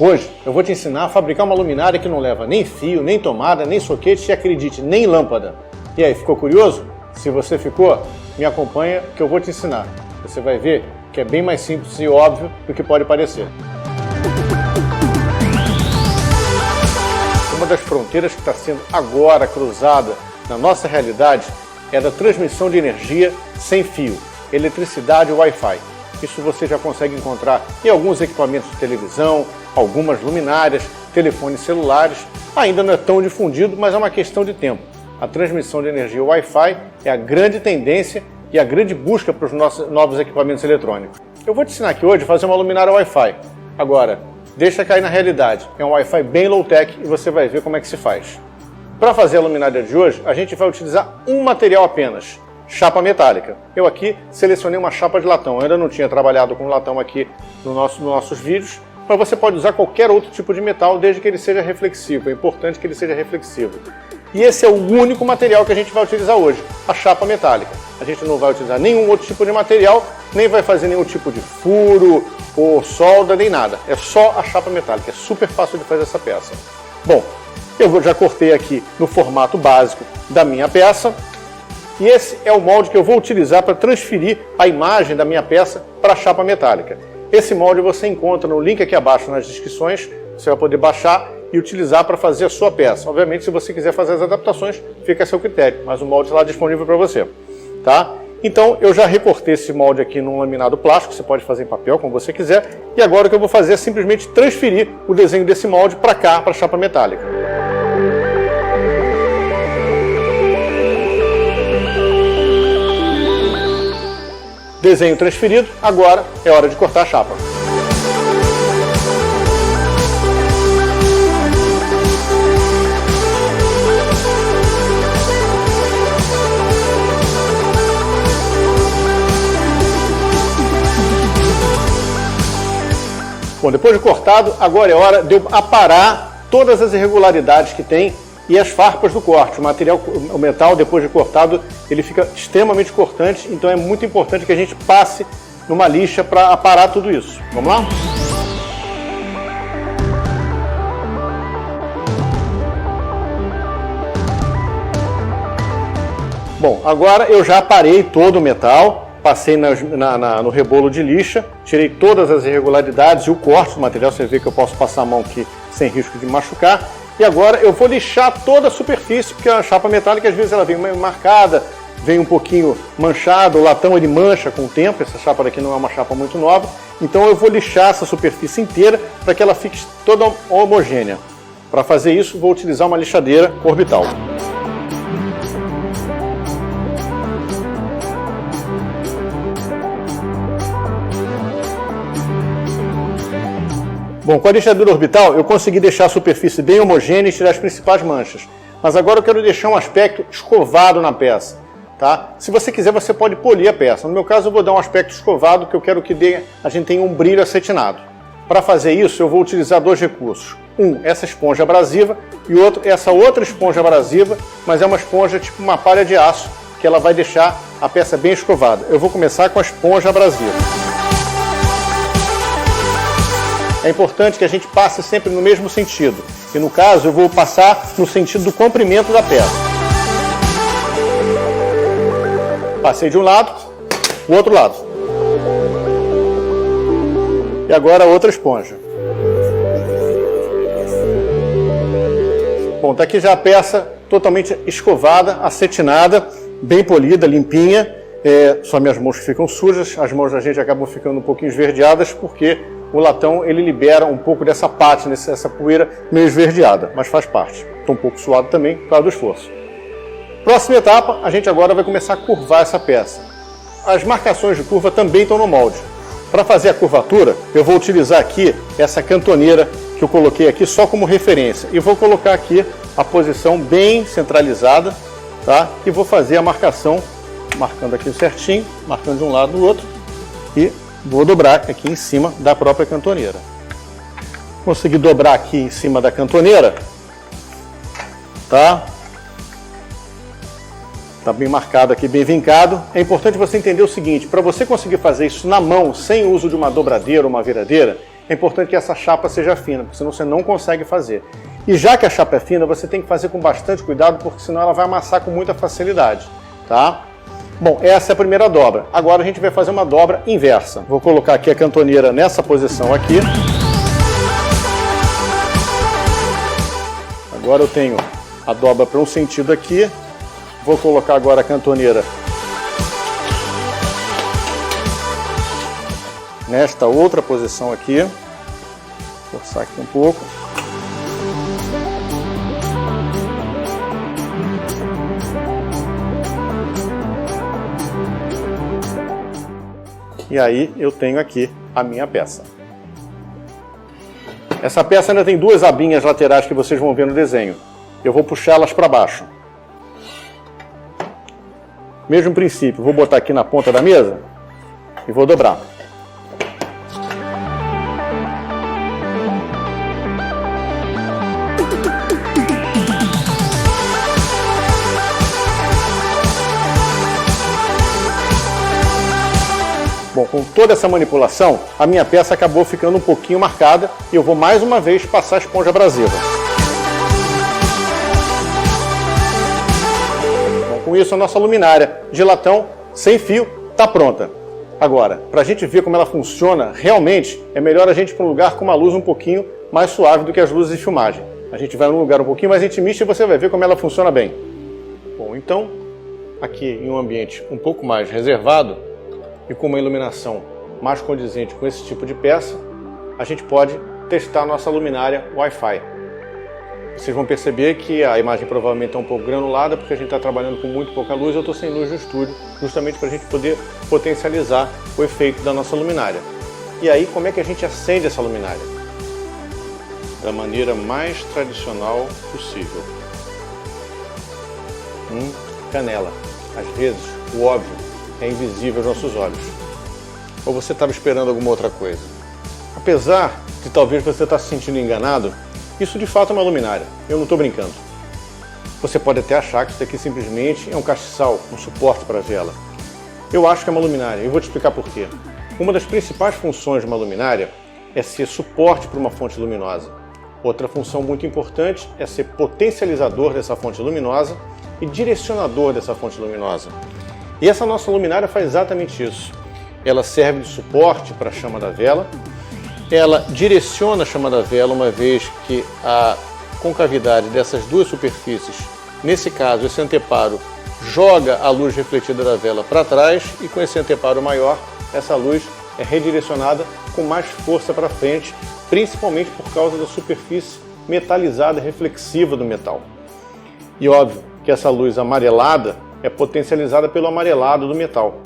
Hoje eu vou te ensinar a fabricar uma luminária que não leva nem fio, nem tomada, nem soquete e, acredite, nem lâmpada. E aí, ficou curioso? Se você ficou, me acompanha que eu vou te ensinar. Você vai ver que é bem mais simples e óbvio do que pode parecer. Uma das fronteiras que está sendo agora cruzada na nossa realidade é a da transmissão de energia sem fio, eletricidade e Wi-Fi. Isso você já consegue encontrar em alguns equipamentos de televisão, algumas luminárias, telefones celulares. Ainda não é tão difundido, mas é uma questão de tempo. A transmissão de energia Wi-Fi é a grande tendência e a grande busca para os nossos novos equipamentos eletrônicos. Eu vou te ensinar aqui hoje a fazer uma luminária Wi-Fi. Agora, deixa cair na realidade. É um Wi-Fi bem low-tech e você vai ver como é que se faz. Para fazer a luminária de hoje, a gente vai utilizar um material apenas, chapa metálica. Eu aqui selecionei uma chapa de latão. Eu ainda não tinha trabalhado com latão aqui nos nossos vídeos, mas você pode usar qualquer outro tipo de metal desde que ele seja reflexivo. É importante que ele seja reflexivo. E esse é o único material que a gente vai utilizar hoje, a chapa metálica. A gente não vai utilizar nenhum outro tipo de material, nem vai fazer nenhum tipo de furo ou solda, nem nada. É só a chapa metálica. É super fácil de fazer essa peça. Bom, eu já cortei aqui no formato básico da minha peça. E esse é o molde que eu vou utilizar para transferir a imagem da minha peça para a chapa metálica. Esse molde você encontra no link aqui abaixo nas descrições. Você vai poder baixar e utilizar para fazer a sua peça. Obviamente, se você quiser fazer as adaptações, fica a seu critério, mas o molde está lá disponível para você. Tá? Então, eu já recortei esse molde aqui num laminado plástico, você pode fazer em papel, como você quiser, e agora o que eu vou fazer é simplesmente transferir o desenho desse molde para cá, para a chapa metálica. Desenho transferido, agora é hora de cortar a chapa. Bom, depois de cortado, agora é hora de eu aparar todas as irregularidades que tem e as farpas do corte. O metal, depois de cortado, ele fica extremamente cortante, então é muito importante que a gente passe numa lixa para aparar tudo isso. Vamos lá? Bom, agora eu já aparei todo o metal. Passei no rebolo de lixa, tirei todas as irregularidades e o corte do material. Você vê que eu posso passar a mão aqui sem risco de machucar. E agora eu vou lixar toda a superfície, porque a chapa metálica às vezes ela vem meio marcada, vem um pouquinho manchada, o latão ele mancha com o tempo, essa chapa daqui não é uma chapa muito nova. Então eu vou lixar essa superfície inteira para que ela fique toda homogênea. Para fazer isso, vou utilizar uma lixadeira orbital. Bom, com a lixadura orbital eu consegui deixar a superfície bem homogênea e tirar as principais manchas. Mas agora eu quero deixar um aspecto escovado na peça. Tá? Se você quiser, você pode polir a peça. No meu caso, eu vou dar um aspecto escovado, que eu quero que a gente tenha um brilho acetinado. Para fazer isso, eu vou utilizar dois recursos. Um, essa esponja abrasiva, e outro, essa outra esponja abrasiva, mas é uma esponja tipo uma palha de aço, que ela vai deixar a peça bem escovada. Eu vou começar com a esponja abrasiva. É importante que a gente passe sempre no mesmo sentido. E no caso, eu vou passar no sentido do comprimento da peça. Passei de um lado, o outro lado. E agora a outra esponja. Bom, está aqui já a peça totalmente escovada, acetinada, bem polida, limpinha. Só minhas mãos ficam sujas, as mãos da gente acabam ficando um pouquinho esverdeadas, porque o latão ele libera um pouco dessa pátina, essa poeira meio esverdeada, mas faz parte. Estou um pouco suado também, por causa do esforço. Próxima etapa, a gente agora vai começar a curvar essa peça. As marcações de curva também estão no molde. Para fazer a curvatura, eu vou utilizar aqui essa cantoneira que eu coloquei aqui só como referência. E vou colocar aqui a posição bem centralizada, tá? E vou fazer a marcação, marcando aqui certinho, marcando de um lado do outro, e vou dobrar aqui em cima da própria cantoneira. Consegui dobrar aqui em cima da cantoneira, tá? Tá bem marcado aqui, bem vincado. É importante você entender o seguinte, para você conseguir fazer isso na mão, sem o uso de uma dobradeira ou uma viradeira, é importante que essa chapa seja fina, porque senão você não consegue fazer. E já que a chapa é fina, você tem que fazer com bastante cuidado, porque senão ela vai amassar com muita facilidade, tá? Bom, essa é a primeira dobra. Agora a gente vai fazer uma dobra inversa. Vou colocar aqui a cantoneira nessa posição aqui. Agora eu tenho a dobra para um sentido aqui. Vou colocar agora a cantoneira nesta outra posição aqui. Vou forçar aqui um pouco. E aí eu tenho aqui a minha peça. Essa peça ainda tem duas abinhas laterais que vocês vão ver no desenho. Eu vou puxá-las para baixo. Mesmo princípio, vou botar aqui na ponta da mesa e vou dobrar. Bom, com toda essa manipulação, a minha peça acabou ficando um pouquinho marcada e eu vou mais uma vez passar a esponja abrasiva. Bom, com isso a nossa luminária de latão sem fio está pronta. Agora, para a gente ver como ela funciona realmente, é melhor a gente ir para um lugar com uma luz um pouquinho mais suave do que as luzes de filmagem. A gente vai num lugar um pouquinho mais intimista e você vai ver como ela funciona bem. Bom, então, aqui em um ambiente um pouco mais reservado, e com uma iluminação mais condizente com esse tipo de peça, a gente pode testar a nossa luminária Wi-Fi. Vocês vão perceber que a imagem provavelmente está um pouco granulada, porque a gente está trabalhando com muito pouca luz, eu estou sem luz no estúdio, justamente para a gente poder potencializar o efeito da nossa luminária. E aí, como é que a gente acende essa luminária? Da maneira mais tradicional possível. Canela. Às vezes, o óbvio é invisível aos nossos olhos. Ou você estava esperando alguma outra coisa? Apesar de talvez você estar se sentindo enganado, isso de fato é uma luminária. Eu não estou brincando. Você pode até achar que isso aqui simplesmente é um castiçal, um suporte para a vela. Eu acho que é uma luminária e vou te explicar por quê. Uma das principais funções de uma luminária é ser suporte para uma fonte luminosa. Outra função muito importante é ser potencializador dessa fonte luminosa e direcionador dessa fonte luminosa. E essa nossa luminária faz exatamente isso. Ela serve de suporte para a chama da vela, ela direciona a chama da vela, uma vez que a concavidade dessas duas superfícies, nesse caso esse anteparo, joga a luz refletida da vela para trás e com esse anteparo maior, essa luz é redirecionada com mais força para frente, principalmente por causa da superfície metalizada reflexiva do metal. E óbvio que essa luz amarelada é potencializada pelo amarelado do metal.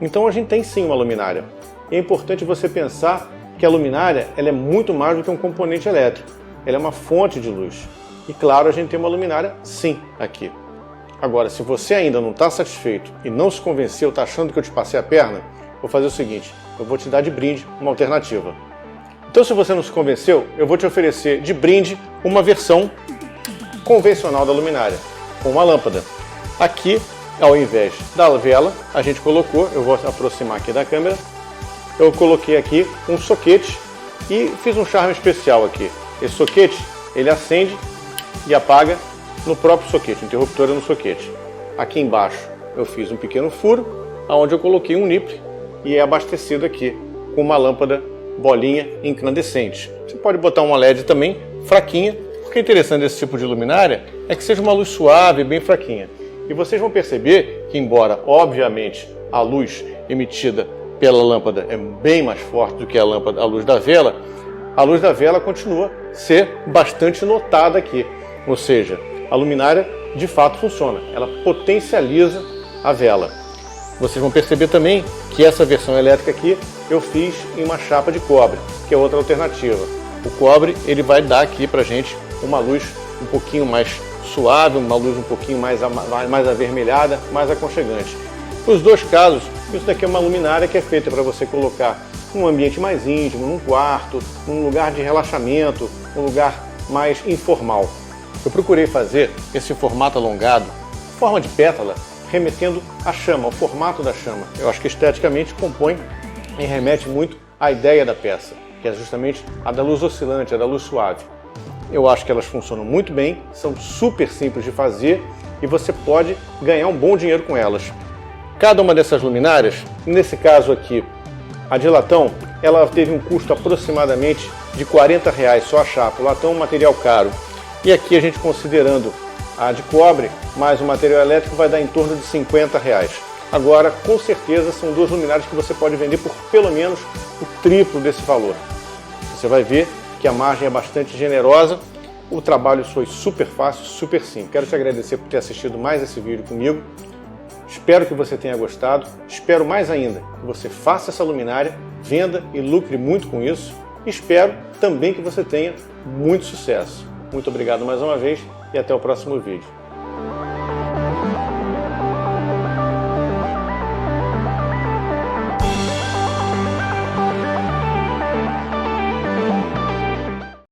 Então a gente tem sim uma luminária. E é importante você pensar que a luminária ela é muito mais do que um componente elétrico. Ela é uma fonte de luz. E claro, a gente tem uma luminária sim aqui. Agora, se você ainda não está satisfeito e não se convenceu, está achando que eu te passei a perna, vou fazer o seguinte, eu vou te dar de brinde uma alternativa. Então se você não se convenceu, eu vou te oferecer de brinde uma versão convencional da luminária, com uma lâmpada. Aqui, ao invés da vela, a gente colocou, eu vou aproximar aqui da câmera, eu coloquei aqui um soquete e fiz um charme especial aqui. Esse soquete, ele acende e apaga no próprio soquete, o interruptor é no soquete. Aqui embaixo eu fiz um pequeno furo, onde eu coloquei um nipple e é abastecido aqui com uma lâmpada bolinha incandescente. Você pode botar uma LED também, fraquinha. O que é interessante desse tipo de luminária é que seja uma luz suave, bem fraquinha. E vocês vão perceber que, embora, obviamente, a luz emitida pela lâmpada é bem mais forte do que a luz da vela continua a ser bastante notada aqui. Ou seja, a luminária de fato funciona, ela potencializa a vela. Vocês vão perceber também que essa versão elétrica aqui eu fiz em uma chapa de cobre, que é outra alternativa. O cobre ele vai dar aqui pra gente uma luz um pouquinho mais suave, uma luz um pouquinho mais avermelhada, mais aconchegante. Nos dois casos, isso daqui é uma luminária que é feita para você colocar num ambiente mais íntimo, num quarto, num lugar de relaxamento, um lugar mais informal. Eu procurei fazer esse formato alongado, forma de pétala, remetendo à chama, ao formato da chama. Eu acho que esteticamente compõe e remete muito à ideia da peça, que é justamente a da luz oscilante, a da luz suave. Eu acho que elas funcionam muito bem, são super simples de fazer e você pode ganhar um bom dinheiro com elas. Cada uma dessas luminárias, nesse caso aqui, a de latão, ela teve um custo aproximadamente de R$40 só a chapa. O latão é um material caro. E aqui a gente considerando a de cobre mais o material elétrico vai dar em torno de R$50. Agora, com certeza, são duas luminárias que você pode vender por pelo menos o triplo desse valor. Você vai ver que a margem é bastante generosa, o trabalho foi super fácil, super simples. Quero te agradecer por ter assistido mais esse vídeo comigo. Espero que você tenha gostado. Espero mais ainda que você faça essa luminária, venda e lucre muito com isso. Espero também que você tenha muito sucesso. Muito obrigado mais uma vez e até o próximo vídeo.